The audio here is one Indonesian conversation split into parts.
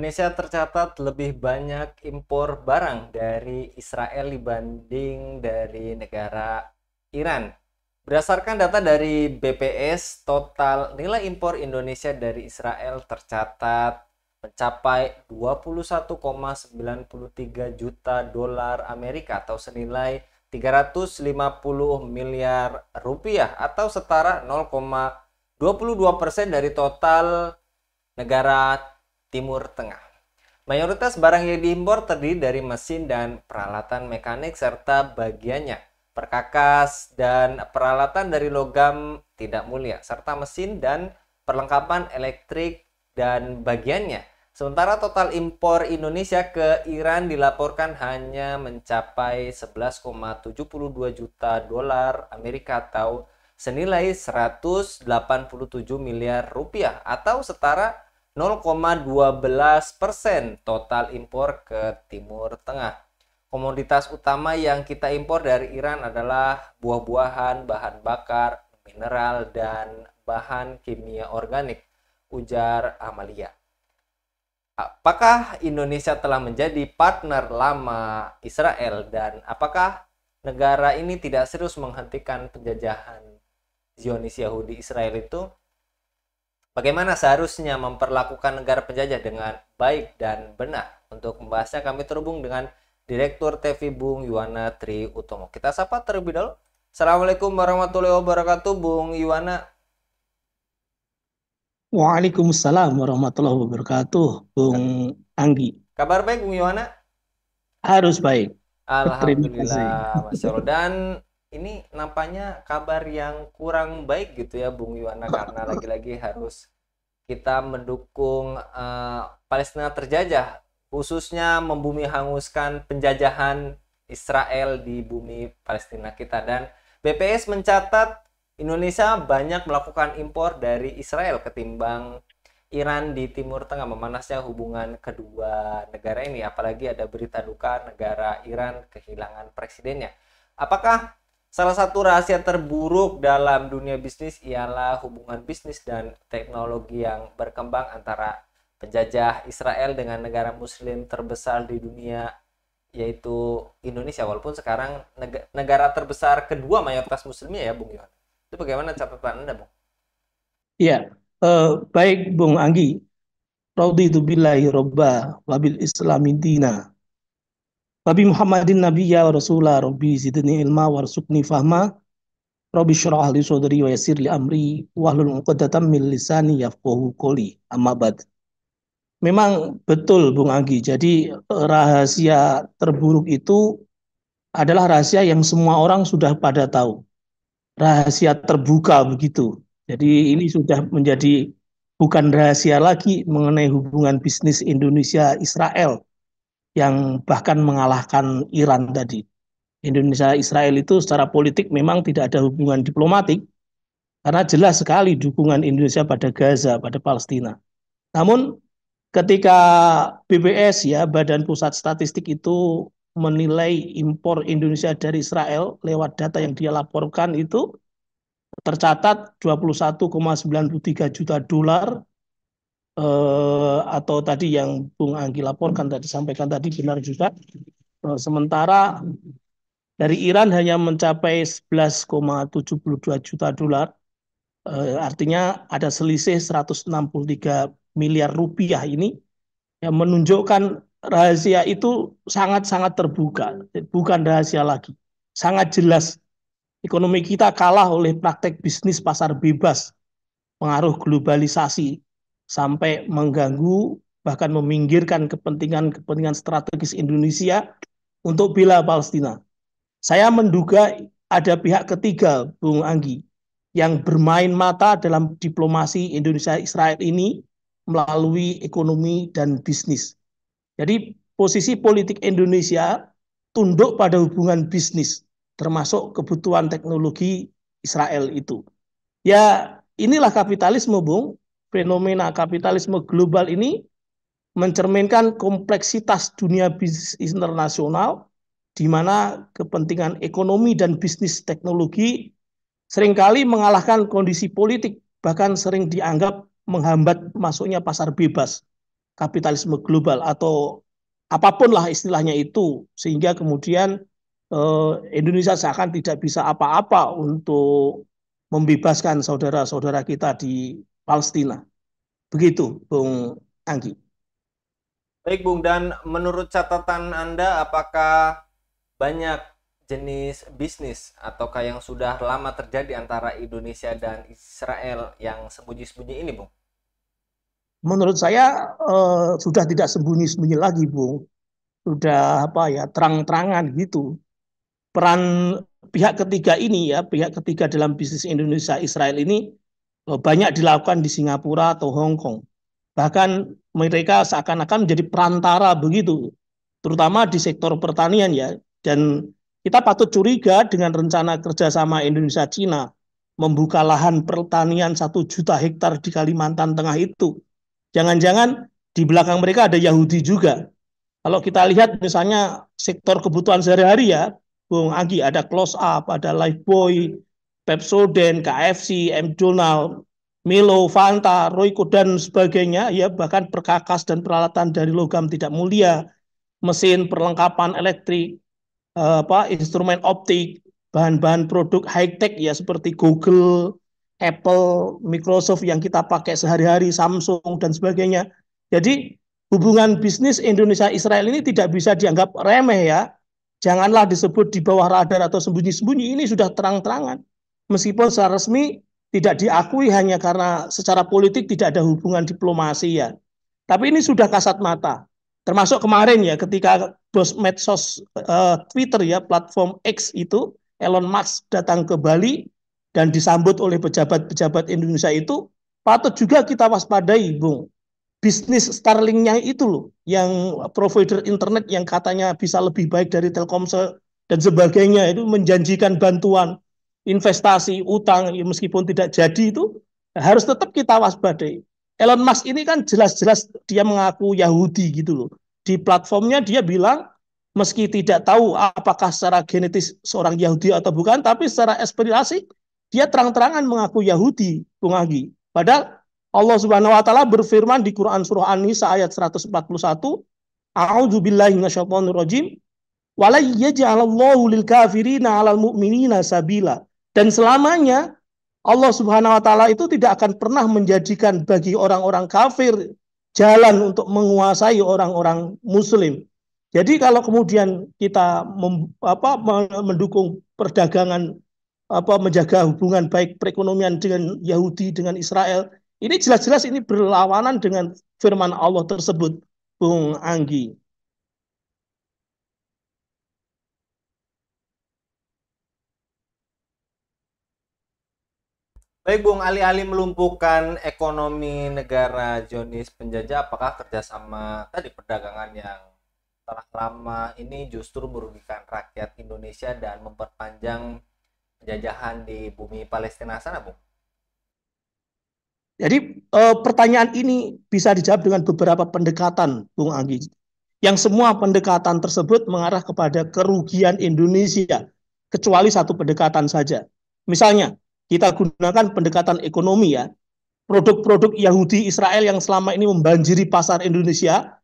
Indonesia tercatat lebih banyak impor barang dari Israel dibanding dari negara Iran. Berdasarkan data dari BPS, total nilai impor Indonesia dari Israel tercatat mencapai 21,93 juta dolar Amerika atau senilai 350 miliar rupiah atau setara 0,22% dari total negara Timur Tengah. Mayoritas barang yang diimpor terdiri dari mesin dan peralatan mekanik serta bagiannya, perkakas dan peralatan dari logam tidak mulia, serta mesin dan perlengkapan elektrik dan bagiannya. Sementara total impor Indonesia ke Iran dilaporkan hanya mencapai 11,72 juta dolar Amerika atau senilai 187 miliar rupiah atau setara 0,12% total impor ke Timur Tengah. Komoditas utama yang kita impor dari Iran adalah buah-buahan, bahan bakar, mineral, dan bahan kimia organik, ujar Amalia. Apakah Indonesia telah menjadi partner lama Israel dan apakah negara ini tidak serius menghentikan penjajahan Zionis Yahudi Israel itu? Bagaimana seharusnya memperlakukan negara penjajah dengan baik dan benar? Untuk membahasnya kami terhubung dengan Direktur TV Bung Yuwana Tri Utomo. Kita sapa terlebih dahulu. Assalamualaikum warahmatullahi wabarakatuh, Bung Yuwana. Waalaikumsalam warahmatullahi wabarakatuh, Bung Anggi. Kabar baik, Bung Yuwana? Harus baik. Terima kasih. Alhamdulillah, Masya Allah. Dan ini nampaknya kabar yang kurang baik gitu ya, Bung Yuwana, karena lagi-lagi harus kita mendukung Palestina terjajah, khususnya membumi hanguskan penjajahan Israel di bumi Palestina kita. Dan BPS mencatat Indonesia banyak melakukan impor dari Israel ketimbang Iran di Timur Tengah, memanasnya hubungan kedua negara ini. Apalagi ada berita duka negara Iran kehilangan presidennya. Apakah salah satu rahasia terburuk dalam dunia bisnis ialah hubungan bisnis dan teknologi yang berkembang antara penjajah Israel dengan negara muslim terbesar di dunia, yaitu Indonesia, walaupun sekarang negara terbesar kedua mayoritas muslimnya ya, Bung Yohan. Itu bagaimana catatan Anda, Bung? Ya, baik Bung Anggi. Raditu billahi robba wabil islami dina. Wabi Muhammadin nabiyya wa rasulah rabbi zidni ilma warzuqni fahma. Rabbi syrah li sodri wa yasir li amri wahlul 'uqdatam min lisani yafqahu qawli. Amma ba'd. Memang betul Bung Anggi. Jadi rahasia terburuk itu adalah rahasia yang semua orang sudah pada tahu. Rahasia terbuka begitu. Jadi ini sudah menjadi bukan rahasia lagi mengenai hubungan bisnis Indonesia-Israel yang bahkan mengalahkan Iran tadi. Indonesia-Israel itu secara politik memang tidak ada hubungan diplomatik karena jelas sekali dukungan Indonesia pada Gaza, pada Palestina. Namun ketika BPS ya, Badan Pusat Statistik itu menilai impor Indonesia dari Israel lewat data yang dia laporkan itu tercatat 21,93 juta dolar atau tadi yang Bung Anggi laporkan tadi sampaikan tadi benar juga. Sementara dari Iran hanya mencapai 11,72 juta dolar. Artinya ada selisih 163 miliar rupiah ini yang menunjukkan rahasia itu sangat-sangat terbuka, bukan rahasia lagi. Sangat jelas ekonomi kita kalah oleh praktek bisnis pasar bebas, pengaruh globalisasi, sampai mengganggu bahkan meminggirkan kepentingan-kepentingan strategis Indonesia untuk bela Palestina. Saya menduga ada pihak ketiga, Bung Anggi, yang bermain mata dalam diplomasi Indonesia-Israel ini melalui ekonomi dan bisnis. Jadi posisi politik Indonesia tunduk pada hubungan bisnis, termasuk kebutuhan teknologi Israel itu. Ya, inilah kapitalisme, Bung. Fenomena kapitalisme global ini mencerminkan kompleksitas dunia bisnis internasional di mana kepentingan ekonomi dan bisnis teknologi seringkali mengalahkan kondisi politik, bahkan sering dianggap menghambat masuknya pasar bebas. kapitalisme global atau apapun lah istilahnya itu, sehingga kemudian Indonesia seakan tidak bisa apa-apa untuk membebaskan saudara-saudara kita di Palestina. Begitu, Bung Anggi. Baik, Bung. Dan menurut catatan Anda, apakah banyak jenis bisnis ataukah yang sudah lama terjadi antara Indonesia dan Israel yang sembunyi-sembunyi ini, Bung? Menurut saya sudah tidak sembunyi-sembunyi lagi, Bung. Sudah apa ya, terang-terangan gitu. Peran pihak ketiga ini ya, pihak ketiga dalam bisnis Indonesia Israel ini banyak dilakukan di Singapura atau Hong Kong. Bahkan mereka seakan-akan menjadi perantara begitu, terutama di sektor pertanian ya. Dan kita patut curiga dengan rencana kerjasama Indonesia-Cina membuka lahan pertanian 1 juta hektar di Kalimantan Tengah itu. Jangan-jangan di belakang mereka ada Yahudi juga. Kalau kita lihat misalnya sektor kebutuhan sehari-hari ya, Bung Anggi, ada Close Up, ada Lifebuoy, Pepsodent, KFC, McDonald, Milo, Fanta, Royco dan sebagainya, ya bahkan perkakas dan peralatan dari logam tidak mulia, mesin perlengkapan elektrik, instrumen optik, bahan-bahan produk high tech ya seperti Google, Apple, Microsoft yang kita pakai sehari-hari, Samsung dan sebagainya. Jadi hubungan bisnis Indonesia Israel ini tidak bisa dianggap remeh ya. Janganlah disebut di bawah radar atau sembunyi-sembunyi, ini sudah terang-terangan. Meskipun secara resmi tidak diakui hanya karena secara politik tidak ada hubungan diplomasi ya. Tapi ini sudah kasat mata. Termasuk kemarin ya ketika bos medsos Twitter ya, platform X itu, Elon Musk datang ke Bali dan disambut oleh pejabat-pejabat Indonesia itu, patut juga kita waspadai, Bung. Bisnis Starlink-nya itu loh, yang provider internet yang katanya bisa lebih baik dari Telkomsel dan sebagainya, itu menjanjikan bantuan, investasi, utang, ya meskipun tidak jadi itu, harus tetap kita waspadai. Elon Musk ini kan jelas-jelas dia mengaku Yahudi gitu loh. Di platformnya dia bilang, meski tidak tahu apakah secara genetis seorang Yahudi atau bukan, tapi secara aspirasi dia terang-terangan mengaku Yahudi, Bung Agi. Padahal Allah Subhanahu wa taala berfirman di Quran surah An-Nisa ayat 141, A'udzubillahi minasyaitonirrajim, wala yaj'alallahu lil kafirina 'alal mu'minina sabila. Dan selamanya Allah Subhanahu wa taala itu tidak akan pernah menjadikan bagi orang-orang kafir jalan untuk menguasai orang-orang muslim. Jadi kalau kemudian kita mendukung perdagangan, menjaga hubungan baik perekonomian dengan Yahudi, dengan Israel, ini jelas-jelas ini berlawanan dengan firman Allah tersebut, Bung Anggi. Baik, Bung. Alih-alih melumpuhkan ekonomi negara Zionis penjajah, apakah kerjasama tadi perdagangan yang telah lama ini justru merugikan rakyat Indonesia dan memperpanjang penjajahan di bumi Palestina sana, Bung? Jadi pertanyaan ini bisa dijawab dengan beberapa pendekatan, Bung Anggi. Yang semua pendekatan tersebut mengarah kepada kerugian Indonesia, kecuali satu pendekatan saja. Misalnya, kita gunakan pendekatan ekonomi ya. Produk-produk Yahudi Israel yang selama ini membanjiri pasar Indonesia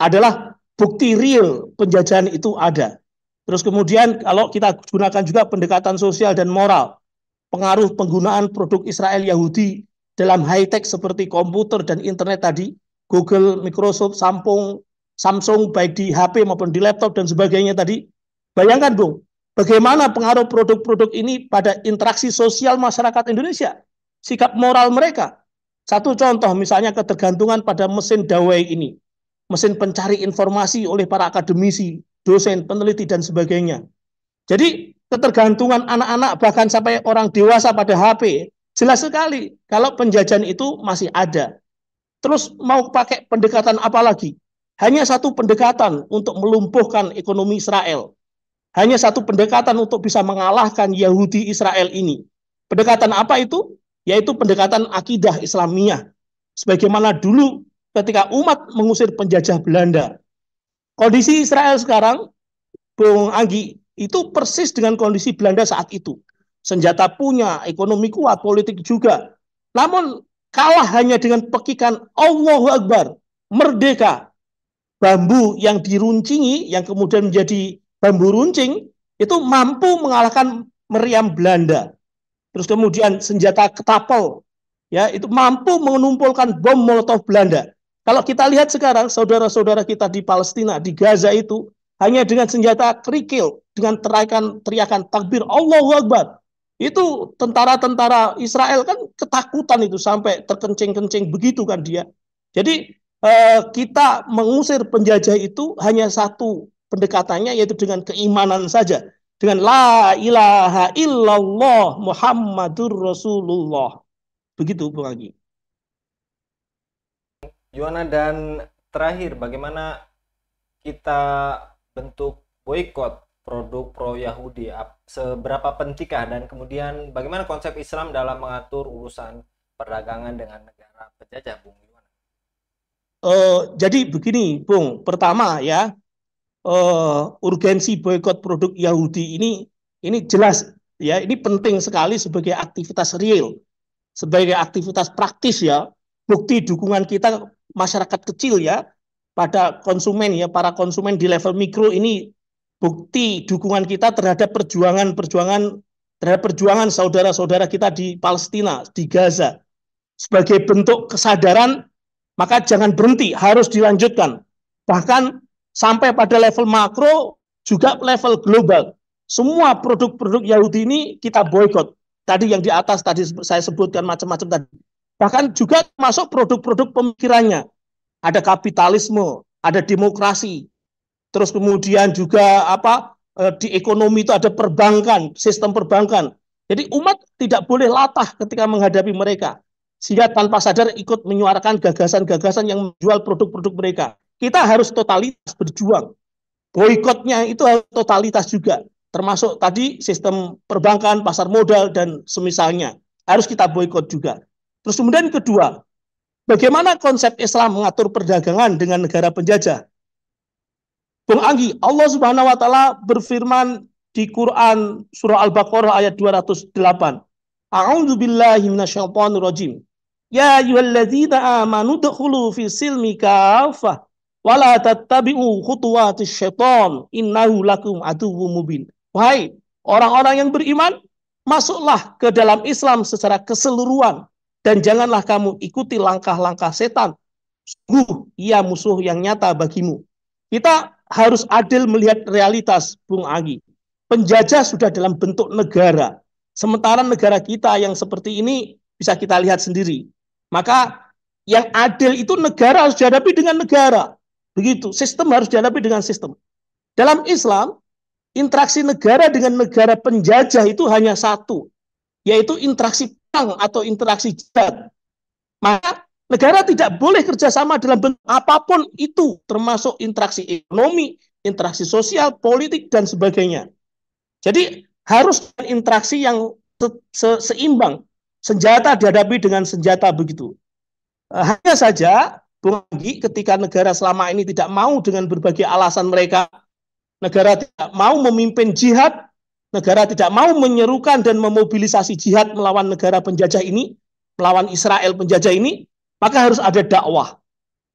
adalah bukti real penjajahan itu ada. Terus kemudian kalau kita gunakan juga pendekatan sosial dan moral, pengaruh penggunaan produk Israel Yahudi dalam high-tech seperti komputer dan internet tadi, Google, Microsoft, Samsung, baik di HP maupun di laptop dan sebagainya tadi. Bayangkan, Bung, bagaimana pengaruh produk-produk ini pada interaksi sosial masyarakat Indonesia, sikap moral mereka. Satu contoh, misalnya ketergantungan pada mesin dawai ini, mesin pencari informasi oleh para akademisi, dosen, peneliti, dan sebagainya. Jadi ketergantungan anak-anak bahkan sampai orang dewasa pada HP, jelas sekali kalau penjajahan itu masih ada. Terus mau pakai pendekatan apa lagi? Hanya satu pendekatan untuk melumpuhkan ekonomi Israel. Hanya satu pendekatan untuk bisa mengalahkan Yahudi Israel ini. Pendekatan apa itu? Yaitu pendekatan akidah Islamiyah. Sebagaimana dulu ketika umat mengusir penjajah Belanda. Kondisi Israel sekarang, Bung Anggi, itu persis dengan kondisi Belanda saat itu. Senjata punya, ekonomi kuat, politik juga. Namun kalah hanya dengan pekikan Allahu Akbar. merdeka, bambu yang diruncingi, yang kemudian menjadi bambu runcing, itu mampu mengalahkan meriam Belanda. Terus kemudian senjata ketapel, ya itu mampu mengumpulkan bom Molotov Belanda. Kalau kita lihat sekarang saudara-saudara kita di Palestina, di Gaza itu hanya dengan senjata kerikil, dengan teriakan takbir Allahu Akbar, itu tentara-tentara Israel kan ketakutan itu sampai terkencing-kencing begitu kan dia. Jadi kita mengusir penjajah itu hanya satu pendekatannya, yaitu dengan keimanan saja, dengan la ilaha illallah Muhammadur Rasulullah. Begitu Bung Agi. Yuana, dan terakhir, bagaimana kita bentuk boykot produk pro Yahudi? Seberapa pentingkah, dan kemudian bagaimana konsep Islam dalam mengatur urusan perdagangan dengan negara penjajah, Bung Yuana? Jadi begini, Bung. Pertama ya, urgensi boykot produk Yahudi ini jelas ya, ini penting sekali sebagai aktivitas real, sebagai aktivitas praktis ya, bukti dukungan kita masyarakat kecil ya pada konsumen ya, para konsumen di level mikro ini, bukti dukungan kita terhadap perjuangan saudara-saudara kita di Palestina, di Gaza. Sebagai bentuk kesadaran, maka jangan berhenti, harus dilanjutkan. Bahkan sampai pada level makro, juga level global. Semua produk-produk Yahudi ini kita boykot. Tadi yang di atas tadi saya sebutkan macam-macam tadi. Bahkan juga masuk produk-produk pemikirannya. Ada kapitalisme, ada demokrasi. Terus kemudian juga di ekonomi itu ada perbankan, sistem perbankan. Jadi umat tidak boleh latah ketika menghadapi mereka. Sehingga tanpa sadar ikut menyuarakan gagasan-gagasan yang menjual produk-produk mereka. Kita harus totalitas berjuang. Boikotnya itu harus totalitas juga. Termasuk tadi sistem perbankan, pasar modal, dan semisalnya. Harus kita boikot juga. Terus kemudian kedua, bagaimana konsep Islam mengatur perdagangan dengan negara penjajah? Bung Anggi, Allah Subhanahu wa taala berfirman di Quran surah Al-Baqarah ayat 208. A'udzu billahi minasyaitonir rajim. Ya ayyuhalladzina amanu dkhulu fi silmi kafah wa la tattabi'u khutuwatis syaitan innahu lakum aduwwum mubin. Wahai orang-orang yang beriman, masuklah ke dalam Islam secara keseluruhan dan janganlah kamu ikuti langkah-langkah setan. Sungguh ia musuh yang nyata bagimu. Kita harus adil melihat realitas, Bung Agi. Penjajah sudah dalam bentuk negara. Sementara negara kita yang seperti ini bisa kita lihat sendiri. Maka yang adil itu negara harus dihadapi dengan negara. Begitu, sistem harus dihadapi dengan sistem. Dalam Islam, interaksi negara dengan negara penjajah itu hanya satu, yaitu interaksi perang atau interaksi jihad. Maka negara tidak boleh kerjasama dalam bentuk apapun itu, termasuk interaksi ekonomi, interaksi sosial, politik, dan sebagainya. Jadi harus interaksi yang seimbang. Senjata dihadapi dengan senjata begitu. Hanya saja, Bung Anggi, ketika negara selama ini tidak mau dengan berbagai alasan mereka, negara tidak mau memimpin jihad, negara tidak mau menyerukan dan memobilisasi jihad melawan negara penjajah ini, melawan Israel penjajah ini, maka harus ada dakwah.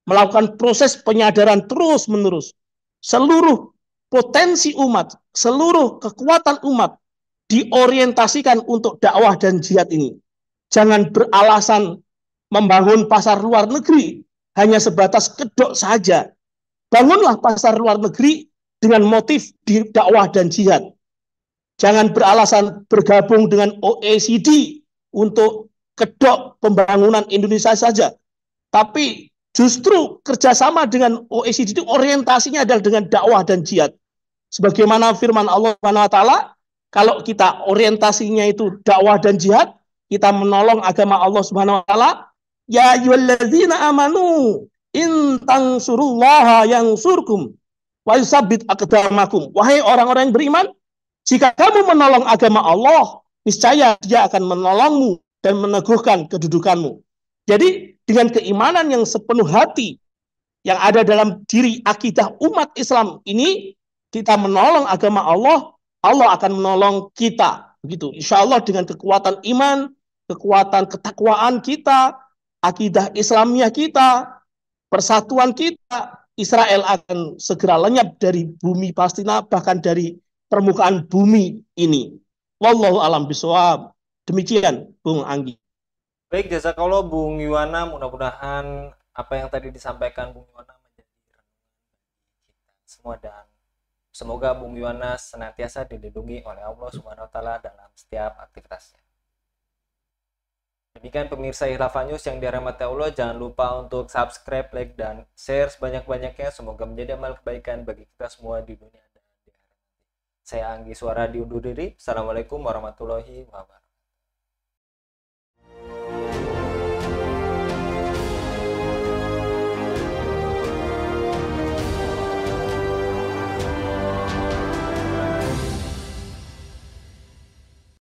Melakukan proses penyadaran terus-menerus. Seluruh potensi umat, seluruh kekuatan umat diorientasikan untuk dakwah dan jihad ini. Jangan beralasan membangun pasar luar negeri hanya sebatas kedok saja. Bangunlah pasar luar negeri dengan motif di dakwah dan jihad. Jangan beralasan bergabung dengan OECD untuk kedok pembangunan Indonesia saja. Tapi justru kerjasama dengan OECD itu orientasinya adalah dengan dakwah dan jihad. Sebagaimana firman Allah SWT, kalau kita orientasinya itu dakwah dan jihad, kita menolong agama Allah Subhanahu wa taala. Ya ayyuhalladzina amanu in tansurullaha yansurkum wa yusabbit aqdamakum. Wahai orang-orang yang beriman, jika kamu menolong agama Allah, niscaya Dia akan menolongmu dan meneguhkan kedudukanmu. Jadi dengan keimanan yang sepenuh hati yang ada dalam diri akidah umat Islam ini, kita menolong agama Allah, Allah akan menolong kita. Begitu. Insya Allah dengan kekuatan iman, kekuatan ketakwaan kita, akidah Islamiyah kita, persatuan kita, Israel akan segera lenyap dari bumi Palestina, bahkan dari permukaan bumi ini. Wallahu alam bisawab. Demikian, Bung Anggi. Baik, jazakallah Bung Yuwana, mudah-mudahan apa yang tadi disampaikan Bung Yuwana menjadi renungan kita semua, dan semoga Bung Yuwana senantiasa dilindungi oleh Allah Subhanahu wa taala dalam setiap aktivitasnya. Demikian pemirsa Hilafah News yang dirahmati Allah, jangan lupa untuk subscribe, like, dan share sebanyak-banyaknya. Semoga menjadi amal kebaikan bagi kita semua di dunia dan di akhirat. Saya Anggi Suara diundur diri. Assalamualaikum warahmatullahi wabarakatuh.